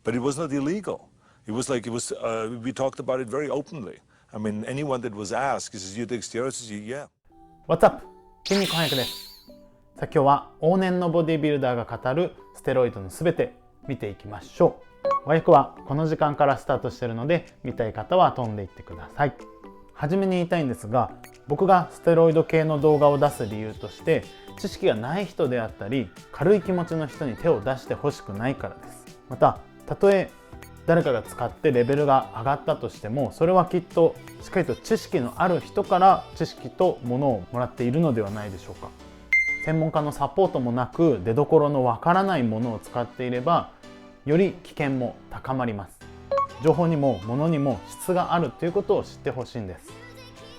But it was not illegal. It was like we talked about it very openly. I mean, anyone that was asked, he says, you take steroids? Yeah. What's up? 筋肉翻訳です。さあ今日は往年のボディビルダーが語るステロイドのすべて見ていきましょう。和訳はこの時間からスタートしているので、見たい方は飛んでいってください。はじめに言いたいんですが、僕がステロイド系の動画を出す理由として、知識がない人であったり、軽い気持ちの人に手を出してほしくないからです。また、たとえ誰かが使ってレベルが上がったとしても、それはきっとしっかりと知識のある人から知識とものをもらっているのではないでしょうか。専門家のサポートもなく、出どころのわからないものを使っていれば、より危険も高まります。情報にも物にも質があるということを知ってほしいんです。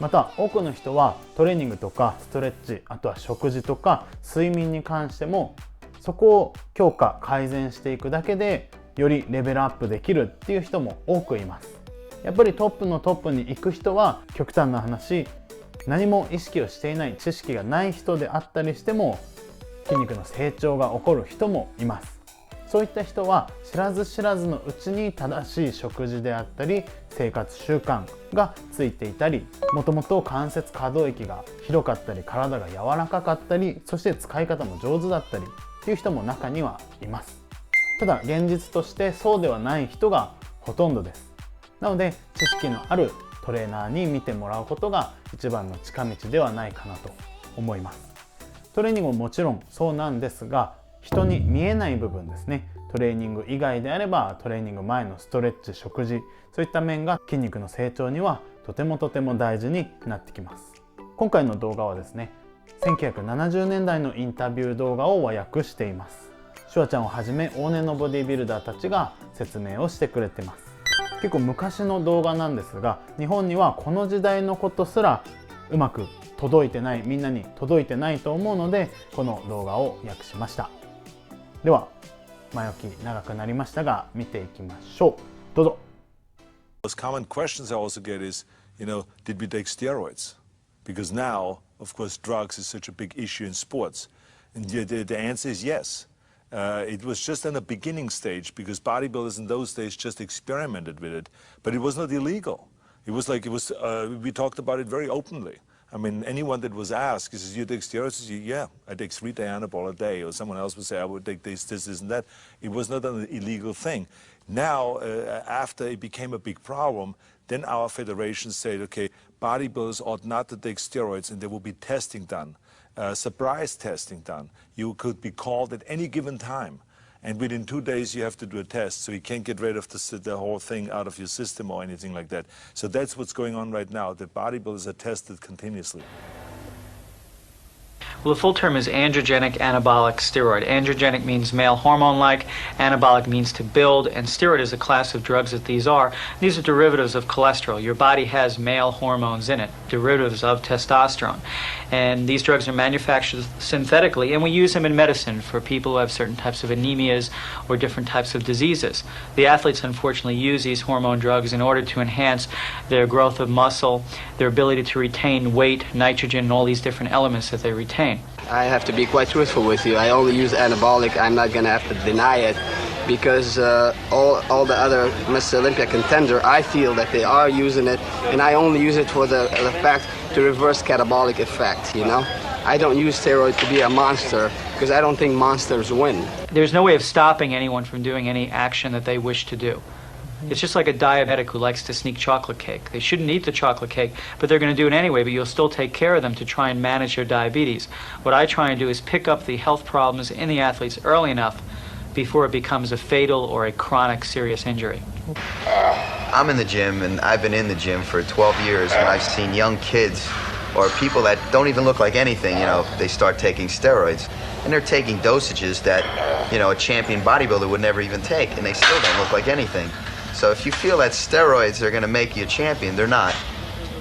また多くの人はトレーニングとかストレッチ、あとは食事とか睡眠に関しても、そこを強化改善していくだけでよりレベルアップできるっていう人も多くいます。やっぱりトップのトップに行く人は、極端な話、何も意識をしていない、知識がない人であったりしても筋肉の成長が起こる人もいます。そういった人は知らず知らずのうちに正しい食事であったり生活習慣がついていたり、もともと関節可動域が広かったり体が柔らかかったり、そして使い方も上手だったりっていう人も中にはいます。ただ現実としてそうではない人がほとんどです。なので知識のあるトレーナーに見てもらうことが一番の近道ではないかなと思います。トレーニングももちろんそうなんですが、人に見えない部分ですね。トレーニング以外であればトレーニング前のストレッチ、食事、そういった面が筋肉の成長にはとても大事になってきます。今回の動画はですね、1970年代のインタビュー動画を和訳しています。シュワちゃんをはじめ往年のボディビルダーたちが説明をしてくれてます。結構昔の動画なんですが、日本にはこの時代のことすらうまく届いてない、みんなに届いてないと思うので、この動画を訳しました。では前置き長くなりましたが見ていきましょう。どうぞ。Most common questions I also get is, did we take steroids? Because now, of course, drugs is such a big issue in sports. And the answer is yes. It was just in the beginning stage because bodybuilders in those days just experimented with it, but it was not illegal. It was we talked about it very openly. I mean, anyone that was asked, he says, you take steroids? Yeah, I take 3 Dianabol a day. Or someone else would say, I would take this, and that. It was not an illegal thing. Now, after it became a big problem, then our federation said, okay, bodybuilders ought not to take steroids, and there will be testing done, surprise testing done. You could be called at any given time. And within 2 days, you have to do a test, so you can't get rid of the whole thing out of your system or anything like that. So that's what's going on right now. The bodybuilders are tested continuously. Well, the full term is androgenic anabolic steroid. Androgenic means male hormone-like, anabolic means to build, and steroid is a class of drugs that these are. These are derivatives of cholesterol. Your body has male hormones in it, derivatives of testosterone. And these drugs are manufactured synthetically, and we use them in medicine for people who have certain types of anemias or different types of diseases. The athletes, unfortunately, use these hormone drugs in order to enhance their growth of muscle, their ability to retain weight, nitrogen, and all these different elements that they retain. I have to be quite truthful with you. I only use anabolic. I'm not going to have to deny it because all the other Mr. Olympia contender, I feel that they are using it, and I only use it for the fact to reverse catabolic effect, I don't use steroids to be a monster because I don't think monsters win. There's no way of stopping anyone from doing any action that they wish to do. It's just like a diabetic who likes to sneak chocolate cake. They shouldn't eat the chocolate cake, but they're going to do it anyway, but you'll still take care of them to try and manage their diabetes. What I try and do is pick up the health problems in the athletes early enough before it becomes a fatal or a chronic serious injury. I'm in the gym, and I've been in the gym for 12 years, and I've seen young kids or people that don't even look like anything, they start taking steroids. And they're taking dosages that, a champion bodybuilder would never even take, and they still don't look like anything. So if you feel that steroids are going to make you a champion, they're not.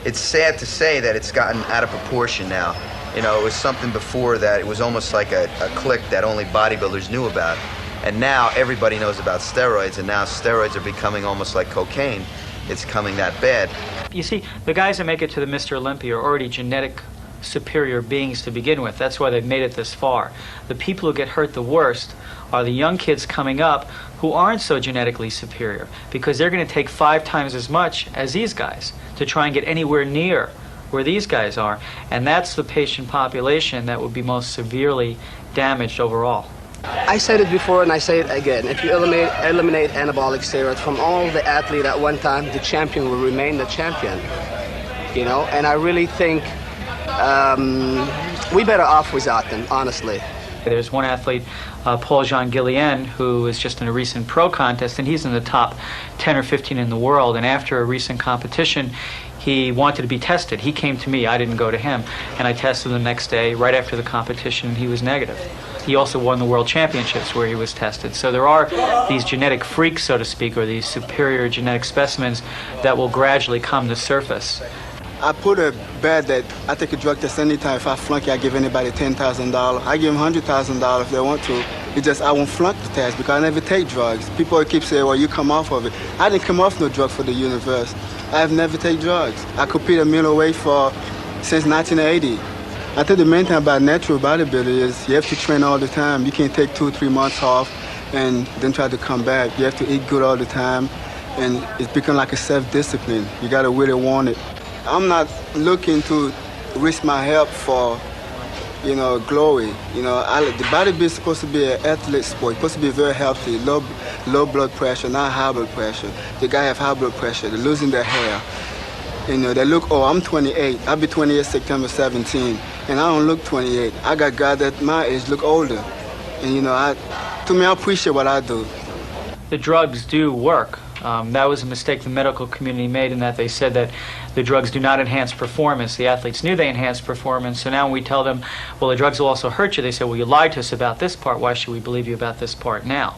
It's sad to say that it's gotten out of proportion now. It was something before that it was almost like a clique that only bodybuilders knew about. And now everybody knows about steroids, and now steroids are becoming almost like cocaine. It's coming that bad. You see, the guys that make it to the Mr. Olympia are already genetic superior beings to begin with. That's why they've made it this far. The people who get hurt the worst are the young kids coming up who aren't so genetically superior, because they're going to take 5 times as much as these guys to try and get anywhere near where these guys are, and that's the patient population that would be most severely damaged overall. I said it before and I say it again. If you eliminate anabolic steroids from all the athlete at one time, the champion will remain the champion. You know, and I really think we better off without them, honestly. There's one athlete, Paul Jean Guillain, who is just in a recent pro contest, and he's in the top 10 or 15 in the world. And after a recent competition, he wanted to be tested. He came to me, I didn't go to him, and I tested him the next day, right after the competition, and he was negative. He also won the World Championships where he was tested. So there are these genetic freaks, so to speak, or these superior genetic specimens that will gradually come to surface. I put a bet that I take a drug test anytime. If I flunk it, I give anybody $10,000. I give them $100,000 if they want to. It's just I won't flunk the test because I never take drugs. People keep saying, well, you come off of it. I didn't come off no drug for the universe. I've never taken drugs. I compete at middleweight since 1980. I think the main thing about natural bodybuilding is you have to train all the time. You can't take 2 or 3 months off and then try to come back. You have to eat good all the time, and it's become like a self-discipline. You got to really want it. I'm not looking to risk my health for, glory. The bodybuilding is supposed to be an athlete sport. It's supposed to be very healthy, low blood pressure, not high blood pressure. The guy have high blood pressure, they're losing their hair. They look, I'm 28. I'll be 28 September 17, and I don't look 28. I got guys at my age look older. And, to me, I appreciate what I do. The drugs do work. That was a mistake the medical community made in that they said that the drugs do not enhance performance. The athletes knew they enhanced performance, so now when we tell them, well, the drugs will also hurt you, they say, well, you lied to us about this part, why should we believe you about this part now?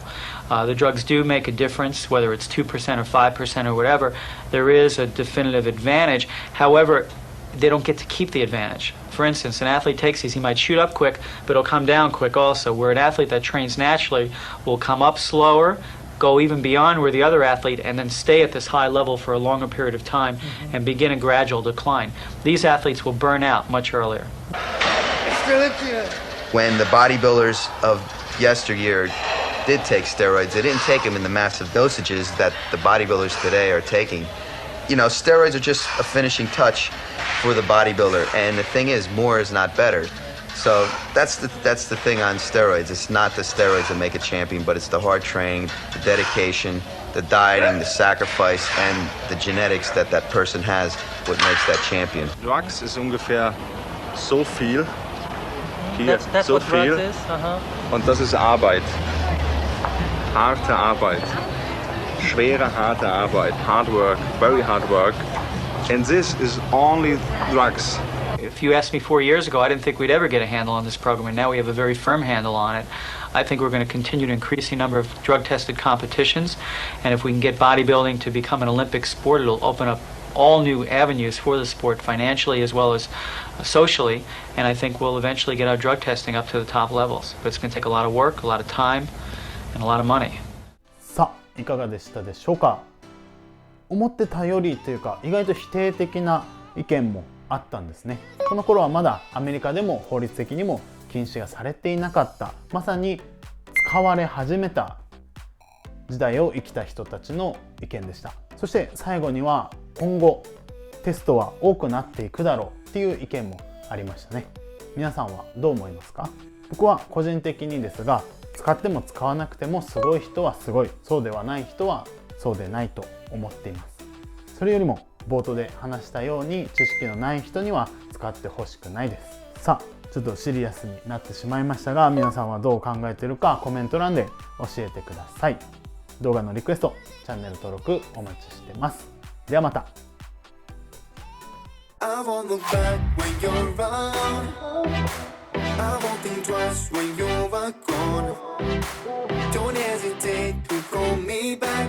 The drugs do make a difference, whether it's 2% or 5% or whatever. There is a definitive advantage. However, they don't get to keep the advantage. For instance, an athlete takes these, he might shoot up quick, but he'll come down quick also, where an athlete that trains naturally will come up slower, go even beyond where the other athlete, and then stay at this high level for a longer period of time and begin a gradual decline. These athletes will burn out much earlier. When the bodybuilders of yesteryear did take steroids, they didn't take them in the massive dosages that the bodybuilders today are taking. Steroids are just a finishing touch for the bodybuilder, and the thing is, more is not better. So that's the thing on steroids. It's not the steroids that make a champion, but it's the hard training, the dedication, the dieting, the sacrifice, and the genetics that person has, what makes that champion. Drugs ist ungefähr so viel. Hier, That's so what viel. drugs is? Und das ist Arbeit. Harte Arbeit. Schwere, harte Arbeit. Hard work, very hard work. And this is only drugs. If you asked me 4 years ago, I didn't think we'd ever get a handle on this program, and now we have a very firm handle on it. I think we're going to continue to increase the number of drug-tested competitions, and if we can get bodybuilding to become an Olympic sport, it'll open up all new avenues for the sport financially as well as socially, and I think we'll eventually get our drug testing up to the top levels. But it's going to take a lot of work, a lot of time, and a lot of money. さあ、いかがでしたでしょうか。思ってたよりというか、意外と否定的な意見もあったんですね。この頃はまだアメリカでも法律的にも禁止がされていなかった、まさに使われ始めた時代を生きた人たちの意見でした。そして最後には、今後テストは多くなっていくだろうっていう意見もありましたね。皆さんはどう思いますか？僕は個人的にですが、使っても使わなくてもすごい人はすごい、そうではない人はそうでないと思っています。それよりも冒頭で話したように、知識のない人には使ってほしくないです。さあ、ちょっとシリアスになってしまいましたが、皆さんはどう考えているかコメント欄で教えてください。動画のリクエスト、チャンネル登録お待ちしてます。ではまた。I won't look back when you're around. I won't think twice when you're gone. Don't hesitate to call me back.